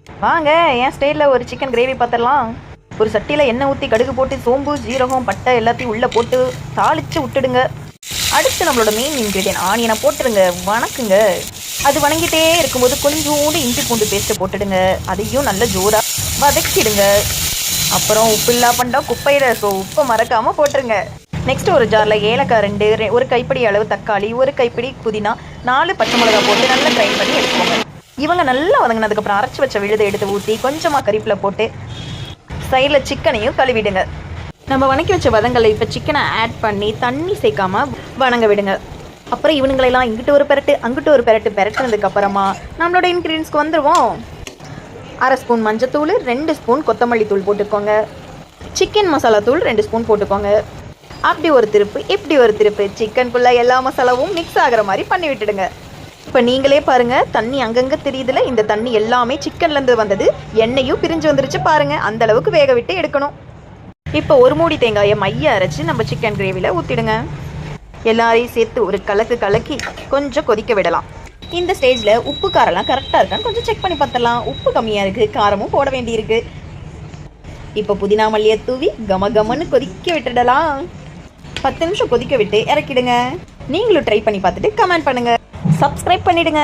வாங்க என் ஸ்டைலில் ஒரு சிக்கன் கிரேவி பார்த்துடலாம். ஒரு சட்டியில் எண்ணெய் ஊற்றி கடுகு போட்டு சோம்பு ஜீரகம் பட்டை எல்லாத்தையும் உள்ளே போட்டு தாளித்து விட்டுடுங்க. அடுத்து நம்மளோட மெயின் இன்க்ரீடியன்ட் ஆனியனை போட்டுடுங்க, வணக்குங்க. அது வணங்கிட்டே இருக்கும்போது கொஞ்சோண்டு இஞ்சி பூண்டு பேஸ்ட்டை போட்டுடுங்க. அதையும் நல்லா ஜோராக வதக்கிடுங்க. அப்புறம் உப்பு இல்லா பண்ணா குப்பையில், ஸோ உப்பை மறக்காமல் போட்டுருங்க. நெக்ஸ்ட் ஒரு ஜாரில் ஏலக்காய் 2, ஒரு கைப்பிடி அளவு தக்காளி, ஒரு கைப்பிடி புதினா, 4 பச்சை மிளகா போட்டு நல்லா கிரைண்ட் பண்ணி எடுத்துக்கோங்க. இவங்க நல்லா வதங்கினதுக்கப்புறம் அரைச்சி வச்ச விழுதை எடுத்து ஊற்றி கொஞ்சமாக கறிப்பில் போட்டு சைடில் சிக்கனையும் கழுவிடுங்க. நம்ம வணக்கி வச்ச வதங்களை இப்போ சிக்கனை ஆட் பண்ணி தண்ணி சேர்க்காமல் வணங்க விடுங்க. அப்புறம் இவனுங்களெல்லாம் இங்கிட்டு ஒரு பெரட்டு அங்கிட்டு ஒரு பெரட்டு பெரட்டுனதுக்கப்புறமா நம்மளோட இன்க்ரீடியன்ஸ்க்கு வந்துடுவோம். 1/2 ஸ்பூன் மஞ்சத்தூள், 2 ஸ்பூன் கொத்தமல்லி தூள் போட்டுக்கோங்க. சிக்கன் மசாலா தூள் 2 ஸ்பூன் போட்டுக்கோங்க. அப்படி ஒரு திருப்பு இப்படி ஒரு திருப்பு சிக்கனுக்குள்ளே எல்லா மசாலாவும் மிக்ஸ் ஆகிற மாதிரி பண்ணி விட்டுடுங்க. இப்போ நீங்களே பாருங்கள், தண்ணி அங்கங்கே தெரியுதுல, இந்த தண்ணி எல்லாமே சிக்கன்லேருந்து வந்தது. எண்ணெயும் பிரிஞ்சு வந்துருச்சு பாருங்கள். அந்த அளவுக்கு வேக விட்டு எடுக்கணும். இப்போ ஒரு மூடி தேங்காயை மைய அரைச்சி நம்ம சிக்கன் கிரேவியில் ஊற்றிடுங்க. எல்லாரையும் சேர்த்து ஒரு கலக்கி கொஞ்சம் கொதிக்க விடலாம். இந்த ஸ்டேஜில் உப்பு காரெல்லாம் கரெக்டாக இருக்கான்னு கொஞ்சம் செக் பண்ணி பார்த்துடலாம். உப்பு கம்மியாக இருக்குது, காரமும் போட வேண்டியிருக்கு. இப்போ புதினா மல்லியை தூவி கமன்னு கொதிக்க விட்டுடலாம். 10 நிமிஷம் கொதிக்க விட்டு இறக்கிடுங்க. நீங்களும் ட்ரை பண்ணி பார்த்துட்டு கமெண்ட் பண்ணுங்கள், சப்ஸ்கிரைப் பண்ணிடுங்க.